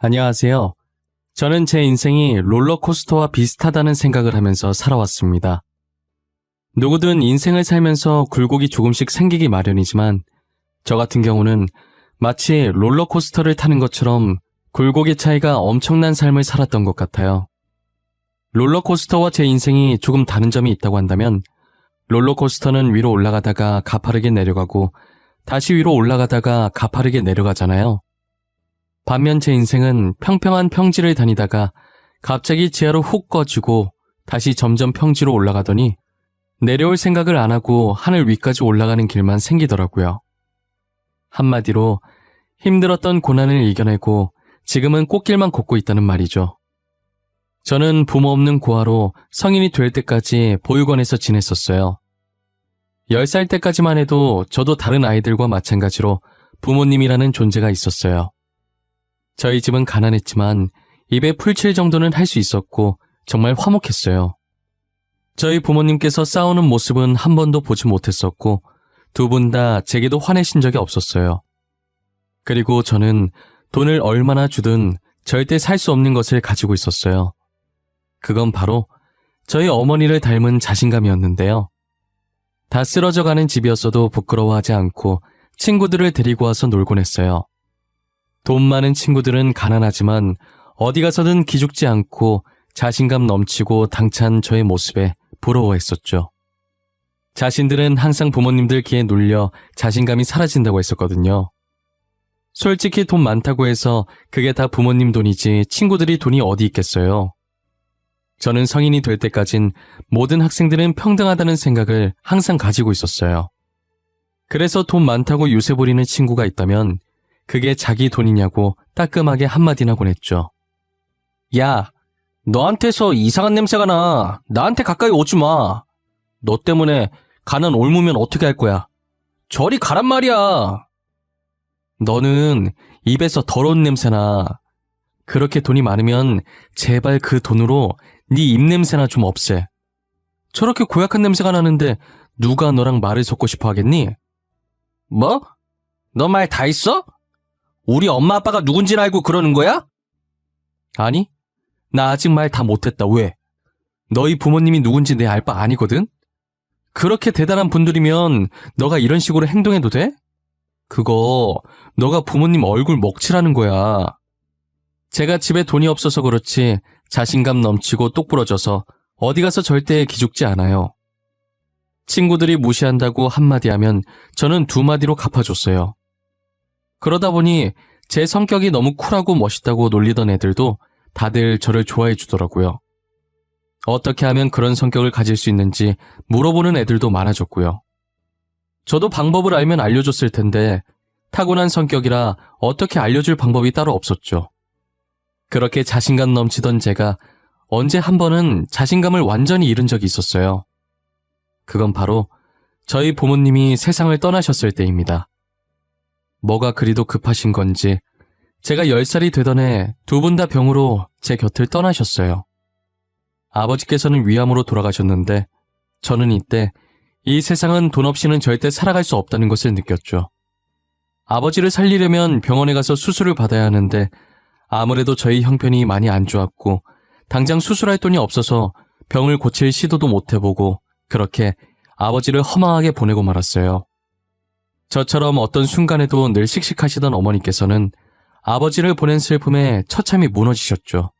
안녕하세요. 저는 제 인생이 롤러코스터와 비슷하다는 생각을 하면서 살아왔습니다. 누구든 인생을 살면서 굴곡이 조금씩 생기기 마련이지만 저 같은 경우는 마치 롤러코스터를 타는 것처럼 굴곡의 차이가 엄청난 삶을 살았던 것 같아요. 롤러코스터와 제 인생이 조금 다른 점이 있다고 한다면 롤러코스터는 위로 올라가다가 가파르게 내려가고 다시 위로 올라가다가 가파르게 내려가잖아요. 반면 제 인생은 평평한 평지를 다니다가 갑자기 지하로 훅 꺼지고 다시 점점 평지로 올라가더니 내려올 생각을 안 하고 하늘 위까지 올라가는 길만 생기더라고요. 한마디로 힘들었던 고난을 이겨내고 지금은 꽃길만 걷고 있다는 말이죠. 저는 부모 없는 고아로 성인이 될 때까지 보육원에서 지냈었어요. 10살 때까지만 해도 저도 다른 아이들과 마찬가지로 부모님이라는 존재가 있었어요. 저희 집은 가난했지만 입에 풀칠 정도는 할 수 있었고 정말 화목했어요. 저희 부모님께서 싸우는 모습은 한 번도 보지 못했었고 두 분 다 제게도 화내신 적이 없었어요. 그리고 저는 돈을 얼마나 주든 절대 살 수 없는 것을 가지고 있었어요. 그건 바로 저희 어머니를 닮은 자신감이었는데요. 다 쓰러져가는 집이었어도 부끄러워하지 않고 친구들을 데리고 와서 놀곤 했어요. 돈 많은 친구들은 가난하지만 어디 가서든 기죽지 않고 자신감 넘치고 당찬 저의 모습에 부러워했었죠. 자신들은 항상 부모님들 기에 눌려 자신감이 사라진다고 했었거든요. 솔직히 돈 많다고 해서 그게 다 부모님 돈이지 친구들이 돈이 어디 있겠어요. 저는 성인이 될 때까진 모든 학생들은 평등하다는 생각을 항상 가지고 있었어요. 그래서 돈 많다고 유세 부리는 친구가 있다면 그게 자기 돈이냐고 따끔하게 한마디나 했죠. 야, 너한테서 이상한 냄새가 나. 나한테 가까이 오지 마. 너 때문에 가난 옮으면 어떻게 할 거야? 저리 가란 말이야. 너는 입에서 더러운 냄새나. 그렇게 돈이 많으면 제발 그 돈으로 네 입냄새나 좀 없애. 저렇게 고약한 냄새가 나는데 누가 너랑 말을 섞고 싶어 하겠니? 뭐? 너 말 다 했어? 우리 엄마 아빠가 누군지는 알고 그러는 거야? 아니, 나 아직 말 다 못했다. 왜? 너희 부모님이 누군지 내 알 바 아니거든? 그렇게 대단한 분들이면 너가 이런 식으로 행동해도 돼? 그거 너가 부모님 얼굴 먹칠하는 거야. 제가 집에 돈이 없어서 그렇지 자신감 넘치고 똑부러져서 어디 가서 절대 기죽지 않아요. 친구들이 무시한다고 한마디 하면 저는 두 마디로 갚아줬어요. 그러다 보니 제 성격이 너무 쿨하고 멋있다고 놀리던 애들도 다들 저를 좋아해 주더라고요. 어떻게 하면 그런 성격을 가질 수 있는지 물어보는 애들도 많아졌고요. 저도 방법을 알면 알려줬을 텐데 타고난 성격이라 어떻게 알려줄 방법이 따로 없었죠. 그렇게 자신감 넘치던 제가 언제 한 번은 자신감을 완전히 잃은 적이 있었어요. 그건 바로 저희 부모님이 세상을 떠나셨을 때입니다. 뭐가 그리도 급하신 건지 제가 10살이 되던 해 두 분 다 병으로 제 곁을 떠나셨어요. 아버지께서는 위암으로 돌아가셨는데 저는 이때 이 세상은 돈 없이는 절대 살아갈 수 없다는 것을 느꼈죠. 아버지를 살리려면 병원에 가서 수술을 받아야 하는데 아무래도 저희 형편이 많이 안 좋았고 당장 수술할 돈이 없어서 병을 고칠 시도도 못 해보고 그렇게 아버지를 허망하게 보내고 말았어요. 저처럼 어떤 순간에도 늘 씩씩하시던 어머니께서는 아버지를 보낸 슬픔에 처참히 무너지셨죠.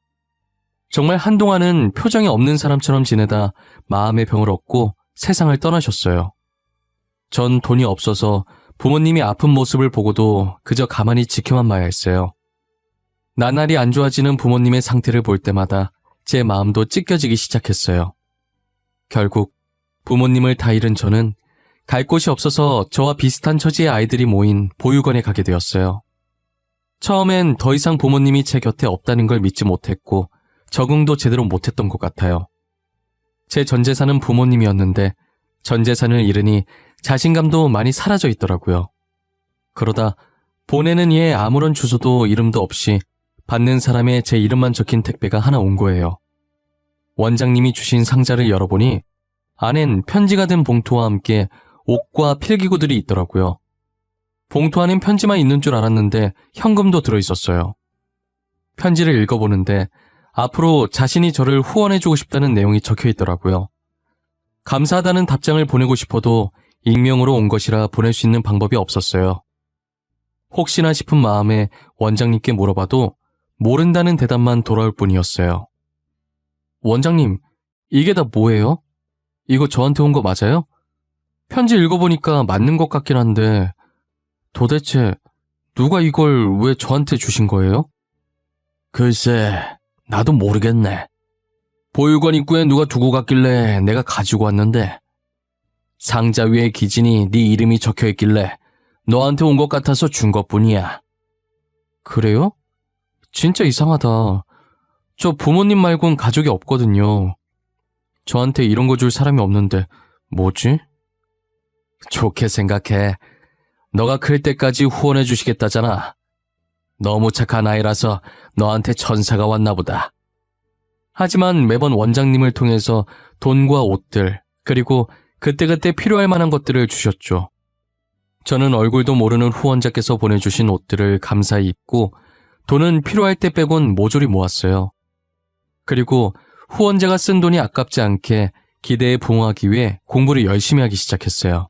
정말 한동안은 표정이 없는 사람처럼 지내다 마음의 병을 얻고 세상을 떠나셨어요. 전 돈이 없어서 부모님이 아픈 모습을 보고도 그저 가만히 지켜만 봐야 했어요. 나날이 안 좋아지는 부모님의 상태를 볼 때마다 제 마음도 찢겨지기 시작했어요. 결국 부모님을 다 잃은 저는 갈 곳이 없어서 저와 비슷한 처지의 아이들이 모인 보육원에 가게 되었어요. 처음엔 더 이상 부모님이 제 곁에 없다는 걸 믿지 못했고 적응도 제대로 못했던 것 같아요. 제 전 재산은 부모님이었는데 전 재산을 잃으니 자신감도 많이 사라져 있더라고요. 그러다 보내는 이에 아무런 주소도 이름도 없이 받는 사람의 제 이름만 적힌 택배가 하나 온 거예요. 원장님이 주신 상자를 열어보니 안엔 편지가 든 봉투와 함께 옷과 필기구들이 있더라고요. 봉투 안엔 편지만 있는 줄 알았는데 현금도 들어있었어요. 편지를 읽어보는데 앞으로 자신이 저를 후원해주고 싶다는 내용이 적혀 있더라고요. 감사하다는 답장을 보내고 싶어도 익명으로 온 것이라 보낼 수 있는 방법이 없었어요. 혹시나 싶은 마음에 원장님께 물어봐도 모른다는 대답만 돌아올 뿐이었어요. 원장님, 이게 다 뭐예요? 이거 저한테 온 거 맞아요? 편지 읽어보니까 맞는 것 같긴 한데 도대체 누가 이걸 왜 저한테 주신 거예요? 글쎄, 나도 모르겠네. 보육원 입구에 누가 두고 갔길래 내가 가지고 왔는데 상자 위에 기진이 네 이름이 적혀 있길래 너한테 온 것 같아서 준 것뿐이야. 그래요? 진짜 이상하다. 저 부모님 말곤 가족이 없거든요. 저한테 이런 거 줄 사람이 없는데 뭐지? 좋게 생각해. 너가 클 때까지 후원해 주시겠다잖아. 너무 착한 아이라서 너한테 천사가 왔나 보다. 하지만 매번 원장님을 통해서 돈과 옷들, 그리고 그때그때 필요할 만한 것들을 주셨죠. 저는 얼굴도 모르는 후원자께서 보내주신 옷들을 감사히 입고 돈은 필요할 때 빼곤 모조리 모았어요. 그리고 후원자가 쓴 돈이 아깝지 않게 기대에 부응하기 위해 공부를 열심히 하기 시작했어요.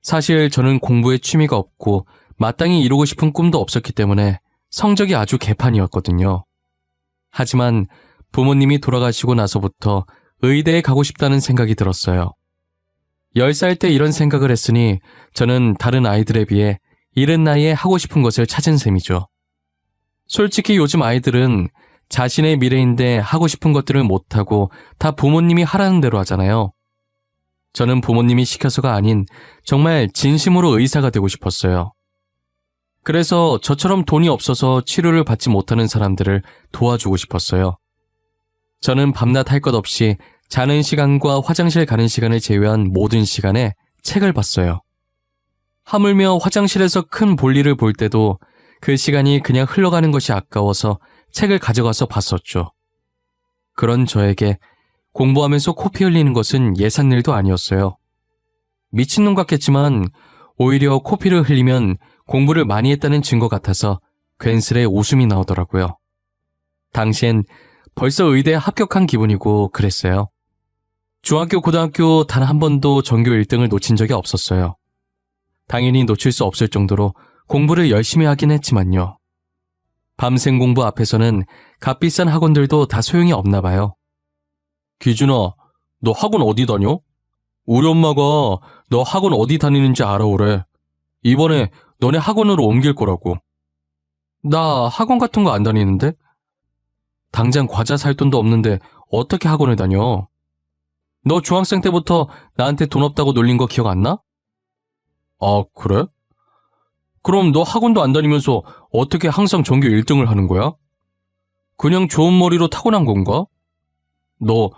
사실 저는 공부에 취미가 없고 마땅히 이루고 싶은 꿈도 없었기 때문에 성적이 아주 개판이었거든요. 하지만 부모님이 돌아가시고 나서부터 의대에 가고 싶다는 생각이 들었어요. 10살 때 이런 생각을 했으니 저는 다른 아이들에 비해 이른 나이에 하고 싶은 것을 찾은 셈이죠. 솔직히 요즘 아이들은 자신의 미래인데 하고 싶은 것들을 못하고 다 부모님이 하라는 대로 하잖아요. 저는 부모님이 시켜서가 아닌 정말 진심으로 의사가 되고 싶었어요. 그래서 저처럼 돈이 없어서 치료를 받지 못하는 사람들을 도와주고 싶었어요. 저는 밤낮 할 것 없이 자는 시간과 화장실 가는 시간을 제외한 모든 시간에 책을 봤어요. 하물며 화장실에서 큰 볼일을 볼 때도 그 시간이 그냥 흘러가는 것이 아까워서 책을 가져가서 봤었죠. 그런 저에게 공부하면서 코피 흘리는 것은 예산 일도 아니었어요. 미친놈 같겠지만 오히려 코피를 흘리면 공부를 많이 했다는 증거 같아서 괜스레 웃음이 나오더라고요. 당시엔 벌써 의대에 합격한 기분이고 그랬어요. 중학교, 고등학교 단 한 번도 전교 1등을 놓친 적이 없었어요. 당연히 놓칠 수 없을 정도로 공부를 열심히 하긴 했지만요. 밤샘 공부 앞에서는 값비싼 학원들도 다 소용이 없나 봐요. 기준아, 너 학원 어디 다녀? 우리 엄마가 너 학원 어디 다니는지 알아오래. 이번에 너네 학원으로 옮길 거라고. 나 학원 같은 거 안 다니는데? 당장 과자 살 돈도 없는데 어떻게 학원을 다녀? 너 중학생 때부터 나한테 돈 없다고 놀린 거 기억 안 나? 아, 그래? 그럼 너 학원도 안 다니면서 어떻게 항상 전교 1등을 하는 거야? 그냥 좋은 머리로 타고난 건가? 너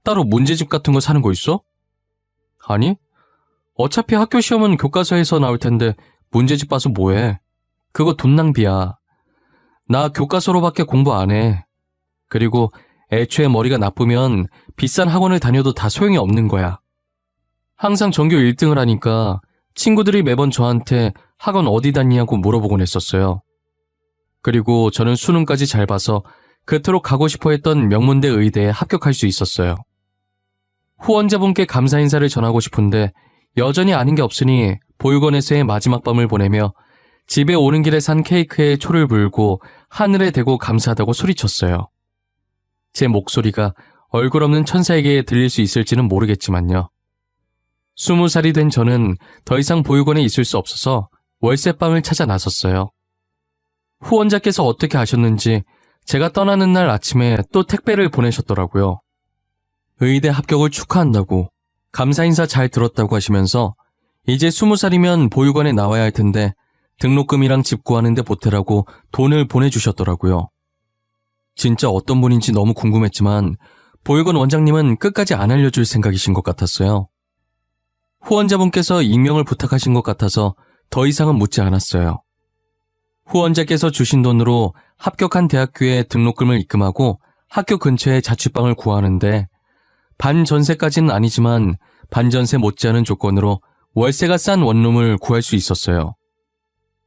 따로 문제집 같은 거 사는 거 있어? 아니, 어차피 학교 시험은 교과서에서 나올 텐데 문제집 봐서 뭐해? 그거 돈 낭비야. 나 교과서로밖에 공부 안 해. 그리고 애초에 머리가 나쁘면 비싼 학원을 다녀도 다 소용이 없는 거야. 항상 전교 1등을 하니까 친구들이 매번 저한테 학원 어디 다니냐고 물어보곤 했었어요. 그리고 저는 수능까지 잘 봐서 그토록 가고 싶어 했던 명문대 의대에 합격할 수 있었어요. 후원자분께 감사 인사를 전하고 싶은데 여전히 아는 게 없으니 보육원에서의 마지막 밤을 보내며 집에 오는 길에 산 케이크에 초를 불고 하늘에 대고 감사하다고 소리쳤어요. 제 목소리가 얼굴 없는 천사에게 들릴 수 있을지는 모르겠지만요. 20살이 된 저는 더 이상 보육원에 있을 수 없어서 월세방을 찾아 나섰어요. 후원자께서 어떻게 아셨는지 제가 떠나는 날 아침에 또 택배를 보내셨더라고요. 의대 합격을 축하한다고, 감사 인사 잘 들었다고 하시면서 이제 20살이면 보육원에 나와야 할 텐데 등록금이랑 집 구하는데 보태라고 돈을 보내주셨더라고요. 진짜 어떤 분인지 너무 궁금했지만 보육원 원장님은 끝까지 안 알려줄 생각이신 것 같았어요. 후원자분께서 익명을 부탁하신 것 같아서 더 이상은 묻지 않았어요. 후원자께서 주신 돈으로 합격한 대학교에 등록금을 입금하고 학교 근처에 자취방을 구하는데 반전세까지는 아니지만 반전세 못지않은 조건으로 월세가 싼 원룸을 구할 수 있었어요.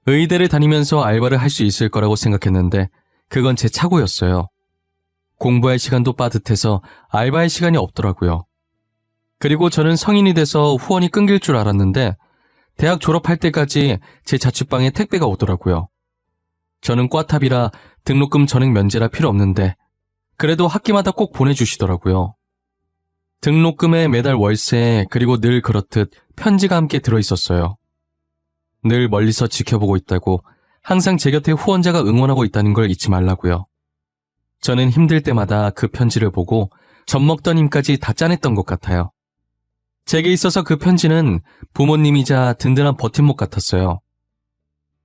의대를 다니면서 알바를 할 수 있을 거라고 생각했는데 그건 제 착오였어요. 공부할 시간도 빠듯해서 알바할 시간이 없더라고요. 그리고 저는 성인이 돼서 후원이 끊길 줄 알았는데 대학 졸업할 때까지 제 자취방에 택배가 오더라고요. 저는 꽈탑이라 등록금 전액 면제라 필요 없는데 그래도 학기마다 꼭 보내주시더라고요. 등록금에 매달 월세 그리고 늘 그렇듯 편지가 함께 들어있었어요. 늘 멀리서 지켜보고 있다고 항상 제 곁에 후원자가 응원하고 있다는 걸 잊지 말라고요. 저는 힘들 때마다 그 편지를 보고 젖먹던 힘까지 다 짜냈던 것 같아요. 제게 있어서 그 편지는 부모님이자 든든한 버팀목 같았어요.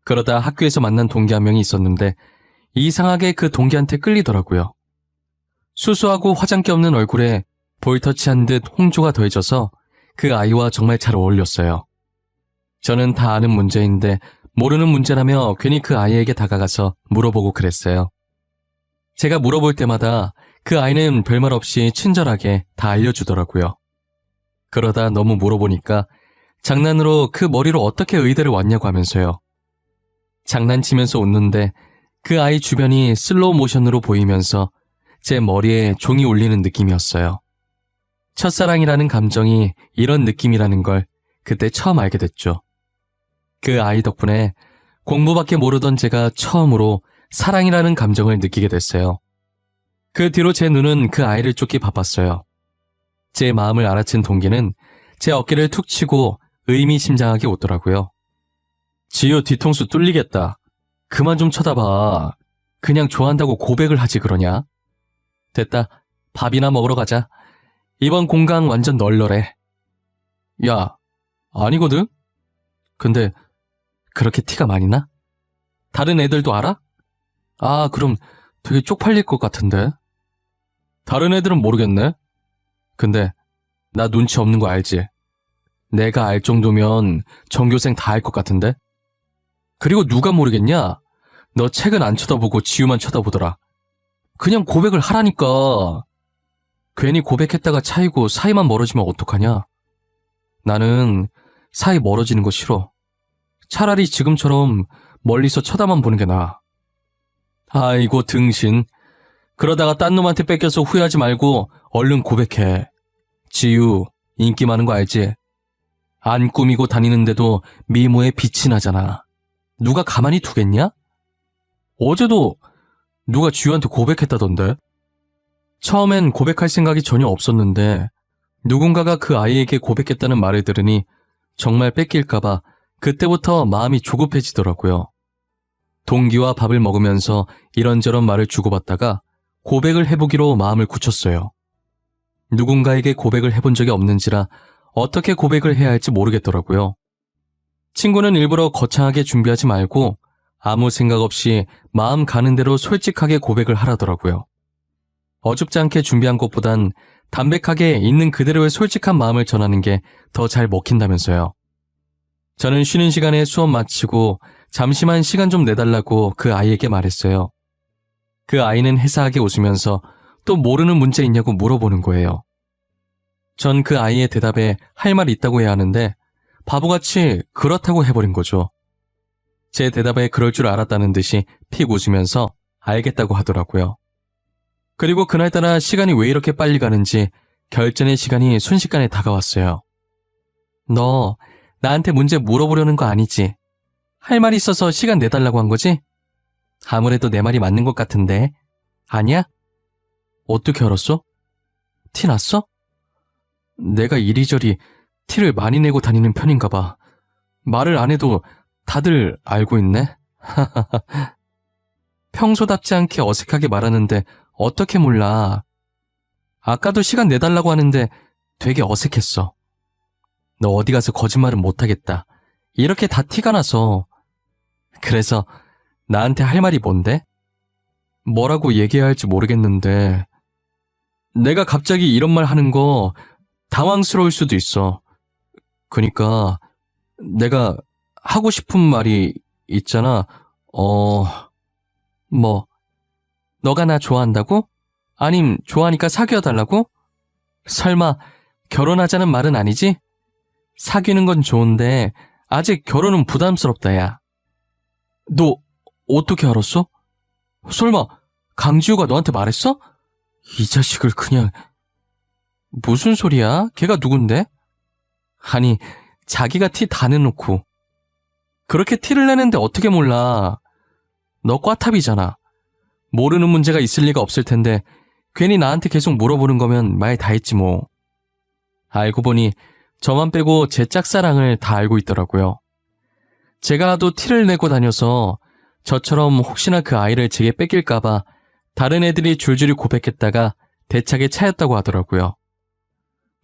그러다 학교에서 만난 동기 한 명이 있었는데 이상하게 그 동기한테 끌리더라고요. 수수하고 화장기 없는 얼굴에 볼터치한 듯 홍조가 더해져서 그 아이와 정말 잘 어울렸어요. 저는 다 아는 문제인데 모르는 문제라며 괜히 그 아이에게 다가가서 물어보고 그랬어요. 제가 물어볼 때마다 그 아이는 별말 없이 친절하게 다 알려주더라고요. 그러다 너무 물어보니까 장난으로 그 머리로 어떻게 의대를 왔냐고 하면서요. 장난치면서 웃는데 그 아이 주변이 슬로우 모션으로 보이면서 제 머리에 종이 울리는 느낌이었어요. 첫사랑이라는 감정이 이런 느낌이라는 걸 그때 처음 알게 됐죠. 그 아이 덕분에 공부밖에 모르던 제가 처음으로 사랑이라는 감정을 느끼게 됐어요. 그 뒤로 제 눈은 그 아이를 쫓기 바빴어요. 제 마음을 알아챈 동기는 제 어깨를 툭 치고 의미심장하게 웃더라고요. 지효 뒤통수 뚫리겠다. 그만 좀 쳐다봐. 그냥 좋아한다고 고백을 하지 그러냐? 됐다. 밥이나 먹으러 가자. 이번 공강 완전 널널해. 야, 아니거든? 근데 그렇게 티가 많이 나? 다른 애들도 알아? 아, 그럼 되게 쪽팔릴 것 같은데. 다른 애들은 모르겠네. 근데 나 눈치 없는 거 알지? 내가 알 정도면 전교생 다 알 것 같은데? 그리고 누가 모르겠냐? 너 책은 안 쳐다보고 지우만 쳐다보더라. 그냥 고백을 하라니까. 괜히 고백했다가 차이고 사이만 멀어지면 어떡하냐? 나는 사이 멀어지는 거 싫어. 차라리 지금처럼 멀리서 쳐다만 보는 게 나아. 아이고 등신. 그러다가 딴 놈한테 뺏겨서 후회하지 말고 얼른 고백해. 지유, 인기 많은 거 알지? 안 꾸미고 다니는데도 미모에 빛이 나잖아. 누가 가만히 두겠냐? 어제도 누가 지유한테 고백했다던데? 처음엔 고백할 생각이 전혀 없었는데 누군가가 그 아이에게 고백했다는 말을 들으니 정말 뺏길까봐 그때부터 마음이 조급해지더라고요. 동기와 밥을 먹으면서 이런저런 말을 주고받다가 고백을 해보기로 마음을 굳혔어요. 누군가에게 고백을 해본 적이 없는지라 어떻게 고백을 해야 할지 모르겠더라고요. 친구는 일부러 거창하게 준비하지 말고 아무 생각 없이 마음 가는 대로 솔직하게 고백을 하라더라고요. 어줍지 않게 준비한 것보단 담백하게 있는 그대로의 솔직한 마음을 전하는 게 더 잘 먹힌다면서요. 저는 쉬는 시간에 수업 마치고 잠시만 시간 좀 내달라고 그 아이에게 말했어요. 그 아이는 해사하게 웃으면서 또 모르는 문제 있냐고 물어보는 거예요. 전 그 아이의 대답에 할 말 있다고 해야 하는데 바보같이 그렇다고 해버린 거죠. 제 대답에 그럴 줄 알았다는 듯이 픽 웃으면서 알겠다고 하더라고요. 그리고 그날따라 시간이 왜 이렇게 빨리 가는지 결전의 시간이 순식간에 다가왔어요. 너 나한테 문제 물어보려는 거 아니지? 할 말 있어서 시간 내달라고 한 거지? 아무래도 내 말이 맞는 것 같은데. 아니야? 어떻게 알았어? 티 났어? 내가 이리저리 티를 많이 내고 다니는 편인가 봐. 말을 안 해도 다들 알고 있네? 평소답지 않게 어색하게 말하는데 어떻게 몰라. 아까도 시간 내달라고 하는데 되게 어색했어. 너 어디 가서 거짓말은 못하겠다. 이렇게 다 티가 나서. 그래서 나한테 할 말이 뭔데? 뭐라고 얘기해야 할지 모르겠는데 내가 갑자기 이런 말 하는 거 당황스러울 수도 있어. 그니까 내가 하고 싶은 말이 있잖아. 뭐 너가 나 좋아한다고? 아님 좋아하니까 사귀어달라고? 설마 결혼하자는 말은 아니지? 사귀는 건 좋은데 아직 결혼은 부담스럽다 야. 너 어떻게 알았어? 설마 강지우가 너한테 말했어? 이 자식을 그냥... 무슨 소리야? 걔가 누군데? 아니, 자기가 티 다 내놓고. 그렇게 티를 내는데 어떻게 몰라. 너 꽈탑이잖아. 모르는 문제가 있을 리가 없을 텐데 괜히 나한테 계속 물어보는 거면 말 다 했지 뭐. 알고 보니 저만 빼고 제 짝사랑을 다 알고 있더라고요. 제가 하도 티를 내고 다녀서 저처럼 혹시나 그 아이를 제게 뺏길까봐 다른 애들이 줄줄이 고백했다가 대차게 차였다고 하더라고요.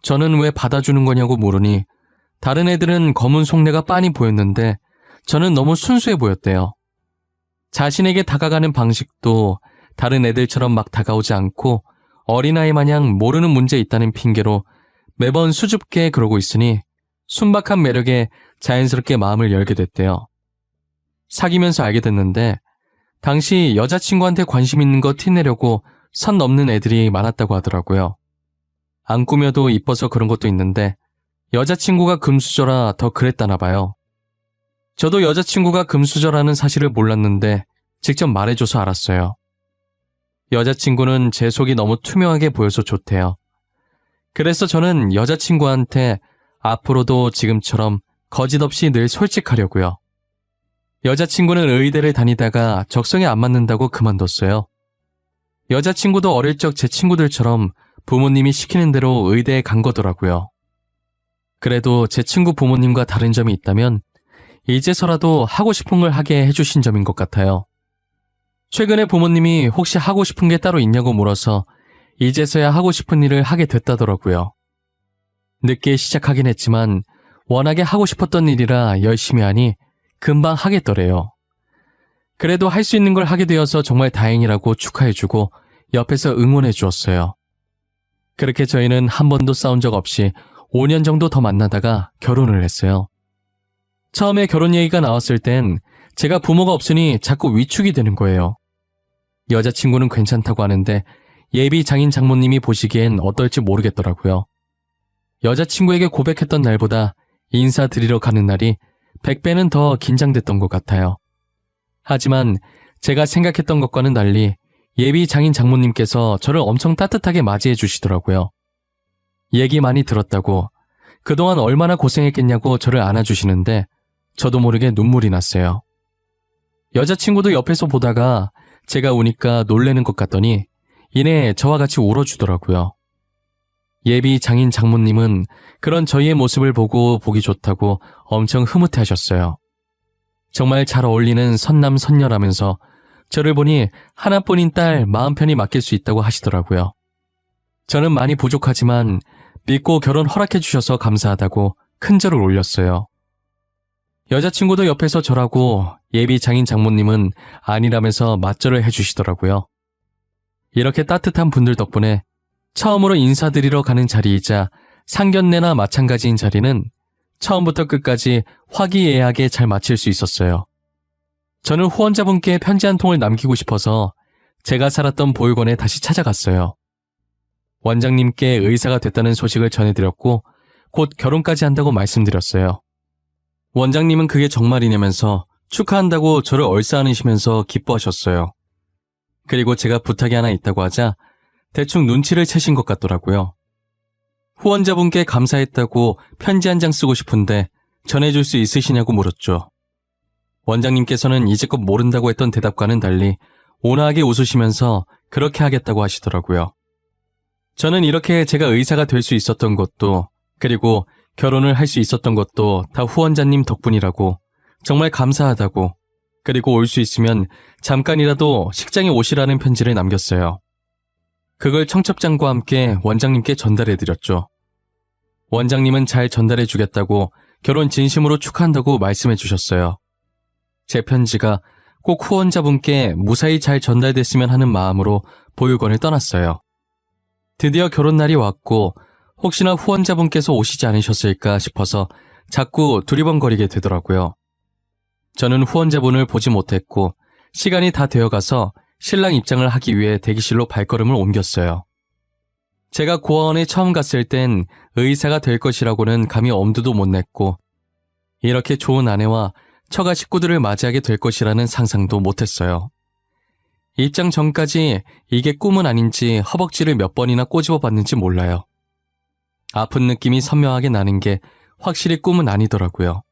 저는 왜 받아주는 거냐고 물으니 다른 애들은 검은 속내가 빤히 보였는데 저는 너무 순수해 보였대요. 자신에게 다가가는 방식도 다른 애들처럼 막 다가오지 않고 어린아이 마냥 모르는 문제 있다는 핑계로 매번 수줍게 그러고 있으니 순박한 매력에 자연스럽게 마음을 열게 됐대요. 사귀면서 알게 됐는데 당시 여자친구한테 관심 있는 거 티내려고 선 넘는 애들이 많았다고 하더라고요. 안 꾸며도 이뻐서 그런 것도 있는데 여자친구가 금수저라 더 그랬다나 봐요. 저도 여자친구가 금수저라는 사실을 몰랐는데 직접 말해줘서 알았어요. 여자친구는 제 속이 너무 투명하게 보여서 좋대요. 그래서 저는 여자친구한테 앞으로도 지금처럼 거짓없이 늘 솔직하려고요. 여자친구는 의대를 다니다가 적성에 안 맞는다고 그만뒀어요. 여자친구도 어릴 적 제 친구들처럼 부모님이 시키는 대로 의대에 간 거더라고요. 그래도 제 친구 부모님과 다른 점이 있다면 이제서라도 하고 싶은 걸 하게 해주신 점인 것 같아요. 최근에 부모님이 혹시 하고 싶은 게 따로 있냐고 물어서 이제서야 하고 싶은 일을 하게 됐다더라고요. 늦게 시작하긴 했지만 워낙에 하고 싶었던 일이라 열심히 하니 금방 하겠더래요. 그래도 할 수 있는 걸 하게 되어서 정말 다행이라고 축하해주고 옆에서 응원해 주었어요. 그렇게 저희는 한 번도 싸운 적 없이 5년 정도 더 만나다가 결혼을 했어요. 처음에 결혼 얘기가 나왔을 땐 제가 부모가 없으니 자꾸 위축이 되는 거예요. 여자친구는 괜찮다고 하는데 예비 장인 장모님이 보시기엔 어떨지 모르겠더라고요. 여자친구에게 고백했던 날보다 인사드리러 가는 날이 100배는 더 긴장됐던 것 같아요. 하지만 제가 생각했던 것과는 달리 예비 장인 장모님께서 저를 엄청 따뜻하게 맞이해 주시더라고요. 얘기 많이 들었다고, 그동안 얼마나 고생했겠냐고 저를 안아주시는데 저도 모르게 눈물이 났어요. 여자친구도 옆에서 보다가 제가 우니까 놀래는 것 같더니 이내 저와 같이 울어주더라고요. 예비 장인 장모님은 그런 저희의 모습을 보고 보기 좋다고 엄청 흐뭇해하셨어요. 정말 잘 어울리는 선남선녀라면서 저를 보니 하나뿐인 딸 마음 편히 맡길 수 있다고 하시더라고요. 저는 많이 부족하지만 믿고 결혼 허락해 주셔서 감사하다고 큰절을 올렸어요. 여자친구도 옆에서 저라고 예비 장인 장모님은 아니라면서 맞절을 해주시더라고요. 이렇게 따뜻한 분들 덕분에 처음으로 인사드리러 가는 자리이자 상견례나 마찬가지인 자리는 처음부터 끝까지 화기애애하게 잘 마칠 수 있었어요. 저는 후원자분께 편지 한 통을 남기고 싶어서 제가 살았던 보육원에 다시 찾아갔어요. 원장님께 의사가 됐다는 소식을 전해드렸고 곧 결혼까지 한다고 말씀드렸어요. 원장님은 그게 정말이냐면서 축하한다고 저를 얼싸안으시면서 기뻐하셨어요. 그리고 제가 부탁이 하나 있다고 하자 대충 눈치를 채신 것 같더라고요. 후원자분께 감사했다고 편지 한 장 쓰고 싶은데 전해줄 수 있으시냐고 물었죠. 원장님께서는 이제껏 모른다고 했던 대답과는 달리 온화하게 웃으시면서 그렇게 하겠다고 하시더라고요. 저는 이렇게 제가 의사가 될 수 있었던 것도, 그리고 결혼을 할 수 있었던 것도 다 후원자님 덕분이라고, 정말 감사하다고, 그리고 올 수 있으면 잠깐이라도 식장에 오시라는 편지를 남겼어요. 그걸 청첩장과 함께 원장님께 전달해드렸죠. 원장님은 잘 전달해주겠다고 결혼 진심으로 축하한다고 말씀해 주셨어요. 제 편지가 꼭 후원자분께 무사히 잘 전달됐으면 하는 마음으로 보육원을 떠났어요. 드디어 결혼 날이 왔고 혹시나 후원자분께서 오시지 않으셨을까 싶어서 자꾸 두리번거리게 되더라고요. 저는 후원자분을 보지 못했고 시간이 다 되어가서 신랑 입장을 하기 위해 대기실로 발걸음을 옮겼어요. 제가 고아원에 처음 갔을 땐 의사가 될 것이라고는 감히 엄두도 못 냈고 이렇게 좋은 아내와 처가 식구들을 맞이하게 될 것이라는 상상도 못했어요. 입장 전까지 이게 꿈은 아닌지 허벅지를 몇 번이나 꼬집어 봤는지 몰라요. 아픈 느낌이 선명하게 나는 게 확실히 꿈은 아니더라고요.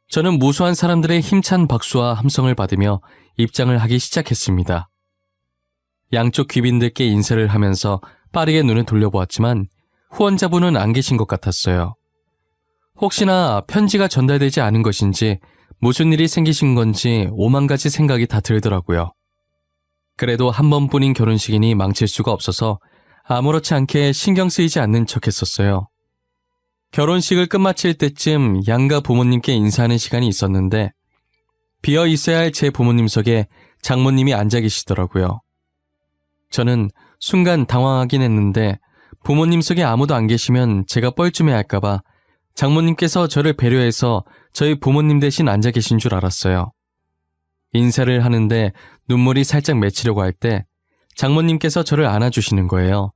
저는 무수한 사람들의 힘찬 박수와 함성을 받으며 입장을 하기 시작했습니다. 양쪽 귀빈들께 인사를 하면서 빠르게 눈을 돌려보았지만 후원자분은 안 계신 것 같았어요. 혹시나 편지가 전달되지 않은 것인지 무슨 일이 생기신 건지 오만 가지 생각이 다 들더라고요. 그래도 한 번뿐인 결혼식이니 망칠 수가 없어서 아무렇지 않게 신경 쓰이지 않는 척 했었어요. 결혼식을 끝마칠 때쯤 양가 부모님께 인사하는 시간이 있었는데 비어 있어야 할 제 부모님석에 장모님이 앉아 계시더라고요. 저는 순간 당황하긴 했는데 부모님석에 아무도 안 계시면 제가 뻘쭘해할까봐 장모님께서 저를 배려해서 저희 부모님 대신 앉아 계신 줄 알았어요. 인사를 하는데 눈물이 살짝 맺히려고 할 때 장모님께서 저를 안아주시는 거예요.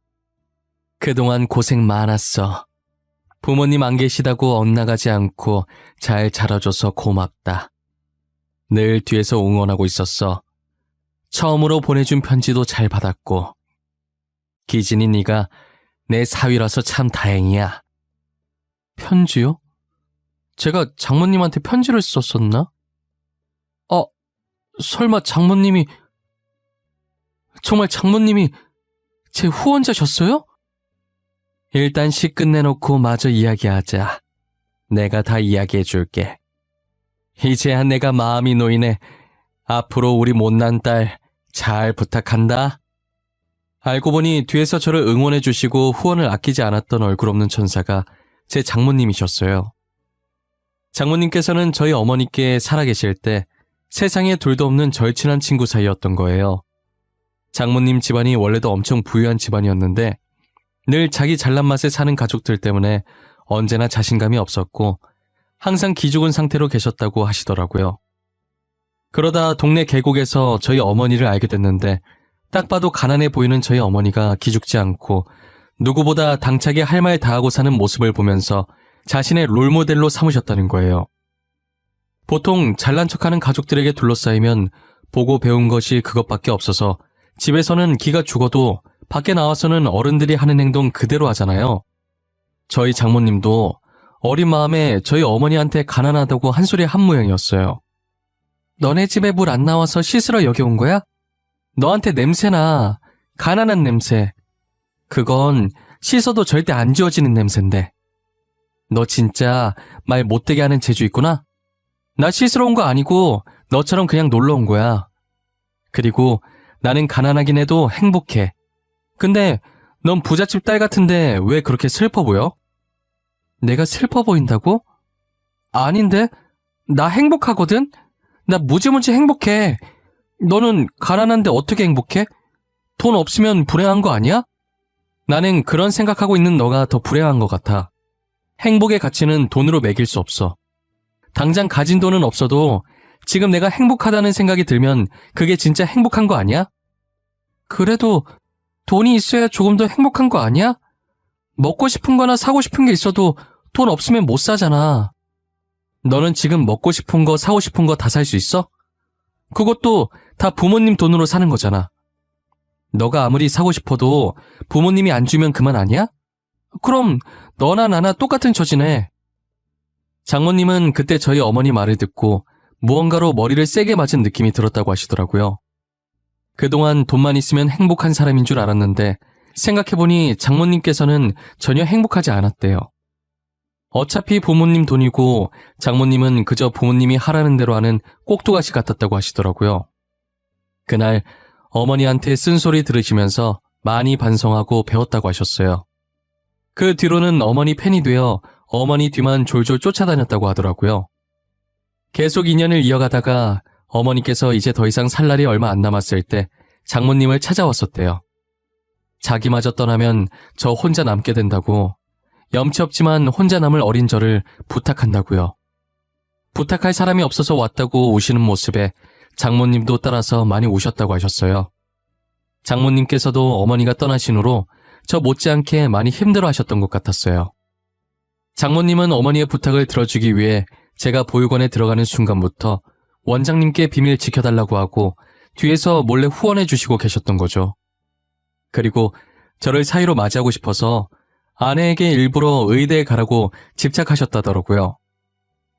그동안 고생 많았어. 부모님 안 계시다고 엇나가지 않고 잘 자라줘서 고맙다. 늘 뒤에서 응원하고 있었어. 처음으로 보내준 편지도 잘 받았고. 기진이 네가 내 사위라서 참 다행이야. 편지요? 제가 장모님한테 편지를 썼었나? 설마 정말 장모님이 제 후원자셨어요? 일단 시 끝내놓고 마저 이야기하자. 내가 다 이야기해줄게. 이제야 내가 마음이 놓이네. 앞으로 우리 못난 딸 잘 부탁한다. 알고 보니 뒤에서 저를 응원해주시고 후원을 아끼지 않았던 얼굴 없는 천사가 제 장모님이셨어요. 장모님께서는 저희 어머니께 살아계실 때 세상에 둘도 없는 절친한 친구 사이였던 거예요. 장모님 집안이 원래도 엄청 부유한 집안이었는데 늘 자기 잘난 맛에 사는 가족들 때문에 언제나 자신감이 없었고 항상 기죽은 상태로 계셨다고 하시더라고요. 그러다 동네 계곡에서 저희 어머니를 알게 됐는데 딱 봐도 가난해 보이는 저희 어머니가 기죽지 않고 누구보다 당차게 할 말 다하고 사는 모습을 보면서 자신의 롤모델로 삼으셨다는 거예요. 보통 잘난 척하는 가족들에게 둘러싸이면 보고 배운 것이 그것밖에 없어서 집에서는 기가 죽어도 밖에 나와서는 어른들이 하는 행동 그대로 하잖아요. 저희 장모님도 어린 마음에 저희 어머니한테 가난하다고 한 소리 한 모양이었어요. 너네 집에 물 안 나와서 씻으러 여기 온 거야? 너한테 냄새나. 가난한 냄새. 그건 씻어도 절대 안 지워지는 냄새인데. 너 진짜 말 못되게 하는 재주 있구나? 나 씻으러 온 거 아니고 너처럼 그냥 놀러 온 거야. 그리고 나는 가난하긴 해도 행복해. 근데 넌 부잣집 딸 같은데 왜 그렇게 슬퍼 보여? 내가 슬퍼 보인다고? 아닌데? 나 행복하거든? 나 무지무지 행복해. 너는 가난한데 어떻게 행복해? 돈 없으면 불행한 거 아니야? 나는 그런 생각하고 있는 너가 더 불행한 것 같아. 행복의 가치는 돈으로 매길 수 없어. 당장 가진 돈은 없어도 지금 내가 행복하다는 생각이 들면 그게 진짜 행복한 거 아니야? 그래도 돈이 있어야 조금 더 행복한 거 아니야? 먹고 싶은 거나 사고 싶은 게 있어도 돈 없으면 못 사잖아. 너는 지금 먹고 싶은 거, 사고 싶은 거 다 살 수 있어? 그것도 다 부모님 돈으로 사는 거잖아. 너가 아무리 사고 싶어도 부모님이 안 주면 그만 아니야? 그럼 너나 나나 똑같은 처지네. 장모님은 그때 저희 어머니 말을 듣고 무언가로 머리를 세게 맞은 느낌이 들었다고 하시더라고요. 그동안 돈만 있으면 행복한 사람인 줄 알았는데 생각해보니 장모님께서는 전혀 행복하지 않았대요. 어차피 부모님 돈이고 장모님은 그저 부모님이 하라는 대로 하는 꼭두가시 같았다고 하시더라고요. 그날 어머니한테 쓴소리 들으시면서 많이 반성하고 배웠다고 하셨어요. 그 뒤로는 어머니 팬이 되어 어머니 뒤만 졸졸 쫓아다녔다고 하더라고요. 계속 인연을 이어가다가 어머니께서 이제 더 이상 살 날이 얼마 안 남았을 때 장모님을 찾아왔었대요. 자기마저 떠나면 저 혼자 남게 된다고, 염치 없지만 혼자 남을 어린 저를 부탁한다고요. 부탁할 사람이 없어서 왔다고 우시는 모습에 장모님도 따라서 많이 우셨다고 하셨어요. 장모님께서도 어머니가 떠나신 후로 저 못지않게 많이 힘들어하셨던 것 같았어요. 장모님은 어머니의 부탁을 들어주기 위해 제가 보육원에 들어가는 순간부터 원장님께 비밀 지켜달라고 하고 뒤에서 몰래 후원해 주시고 계셨던 거죠. 그리고 저를 사위로 맞이하고 싶어서 아내에게 일부러 의대에 가라고 집착하셨다더라고요.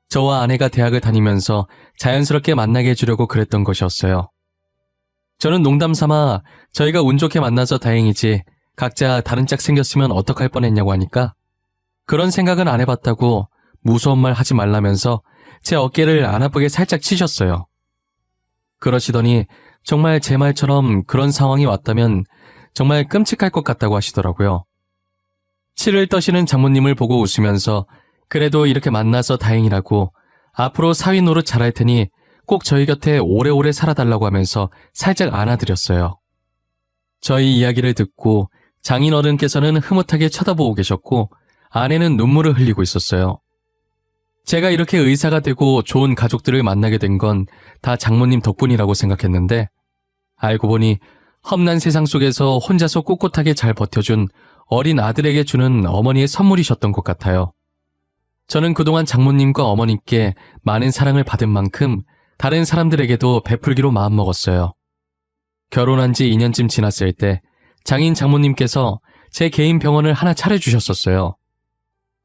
저와 아내가 대학을 다니면서 자연스럽게 만나게 해주려고 그랬던 것이었어요. 저는 농담 삼아 저희가 운 좋게 만나서 다행이지 각자 다른 짝 생겼으면 어떡할 뻔했냐고 하니까 그런 생각은 안 해봤다고 무서운 말 하지 말라면서 제 어깨를 안 아프게 살짝 치셨어요. 그러시더니 정말 제 말처럼 그런 상황이 왔다면 정말 끔찍할 것 같다고 하시더라고요. 치를 떠시는 장모님을 보고 웃으면서 그래도 이렇게 만나서 다행이라고 앞으로 사위 노릇 잘할 테니 꼭 저희 곁에 오래오래 살아달라고 하면서 살짝 안아드렸어요. 저희 이야기를 듣고 장인어른께서는 흐뭇하게 쳐다보고 계셨고 아내는 눈물을 흘리고 있었어요. 제가 이렇게 의사가 되고 좋은 가족들을 만나게 된 건 다 장모님 덕분이라고 생각했는데 알고 보니 험난 세상 속에서 혼자서 꿋꿋하게 잘 버텨준 어린 아들에게 주는 어머니의 선물이셨던 것 같아요. 저는 그동안 장모님과 어머님께 많은 사랑을 받은 만큼 다른 사람들에게도 베풀기로 마음먹었어요. 결혼한 지 2년쯤 지났을 때 장인 장모님께서 제 개인 병원을 하나 차려주셨었어요.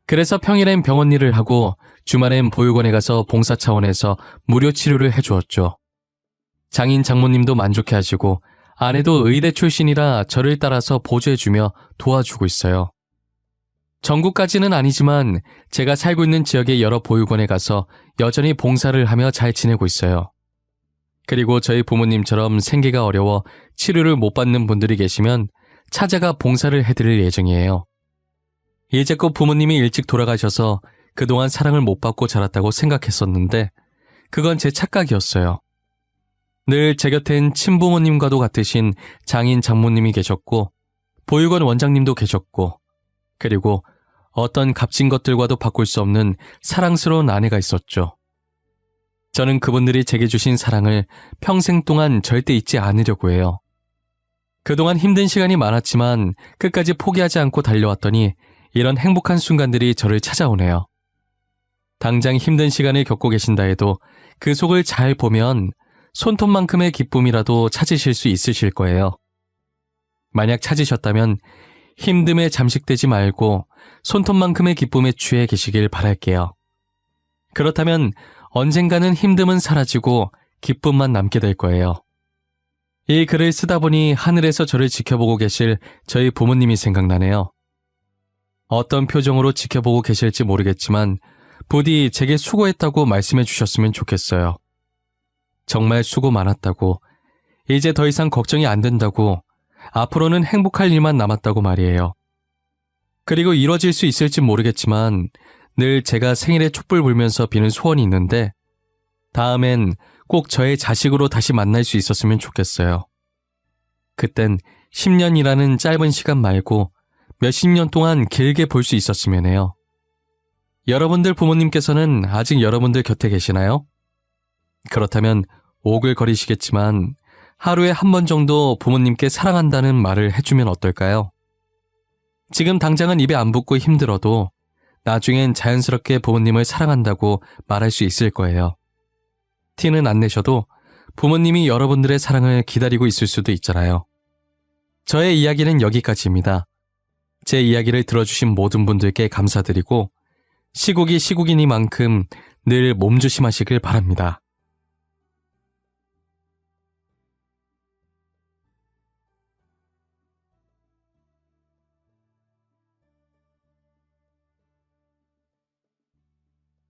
그래서 평일엔 병원 일을 하고 주말엔 보육원에 가서 봉사 차원에서 무료 치료를 해주었죠. 장인 장모님도 만족해 하시고 아내도 의대 출신이라 저를 따라서 보조해주며 도와주고 있어요. 전국까지는 아니지만 제가 살고 있는 지역의 여러 보육원에 가서 여전히 봉사를 하며 잘 지내고 있어요. 그리고 저희 부모님처럼 생계가 어려워 치료를 못 받는 분들이 계시면 찾아가 봉사를 해드릴 예정이에요. 이제껏 부모님이 일찍 돌아가셔서 그동안 사랑을 못 받고 자랐다고 생각했었는데 그건 제 착각이었어요. 늘 제 곁엔 친부모님과도 같으신 장인 장모님이 계셨고 보육원 원장님도 계셨고 그리고 어떤 값진 것들과도 바꿀 수 없는 사랑스러운 아내가 있었죠. 저는 그분들이 제게 주신 사랑을 평생 동안 절대 잊지 않으려고 해요. 그동안 힘든 시간이 많았지만 끝까지 포기하지 않고 달려왔더니 이런 행복한 순간들이 저를 찾아오네요. 당장 힘든 시간을 겪고 계신다 해도 그 속을 잘 보면 손톱만큼의 기쁨이라도 찾으실 수 있으실 거예요. 만약 찾으셨다면 힘듦에 잠식되지 말고 손톱만큼의 기쁨에 취해 계시길 바랄게요. 그렇다면 언젠가는 힘듦은 사라지고 기쁨만 남게 될 거예요. 이 글을 쓰다 보니 하늘에서 저를 지켜보고 계실 저희 부모님이 생각나네요. 어떤 표정으로 지켜보고 계실지 모르겠지만 부디 제게 수고했다고 말씀해 주셨으면 좋겠어요. 정말 수고 많았다고, 이제 더 이상 걱정이 안 된다고, 앞으로는 행복할 일만 남았다고 말이에요. 그리고 이뤄질 수 있을지 모르겠지만 늘 제가 생일에 촛불 불면서 비는 소원이 있는데 다음엔 꼭 저의 자식으로 다시 만날 수 있었으면 좋겠어요. 그땐 10년이라는 짧은 시간 말고 몇십 년 동안 길게 볼 수 있었으면 해요. 여러분들 부모님께서는 아직 여러분들 곁에 계시나요? 그렇다면 오글거리시겠지만 하루에 한 번 정도 부모님께 사랑한다는 말을 해주면 어떨까요? 지금 당장은 입에 안 붙고 힘들어도 나중엔 자연스럽게 부모님을 사랑한다고 말할 수 있을 거예요. 티는 안 내셔도 부모님이 여러분들의 사랑을 기다리고 있을 수도 있잖아요. 저의 이야기는 여기까지입니다. 제 이야기를 들어주신 모든 분들께 감사드리고 시국이 시국이니만큼 늘 몸조심하시길 바랍니다.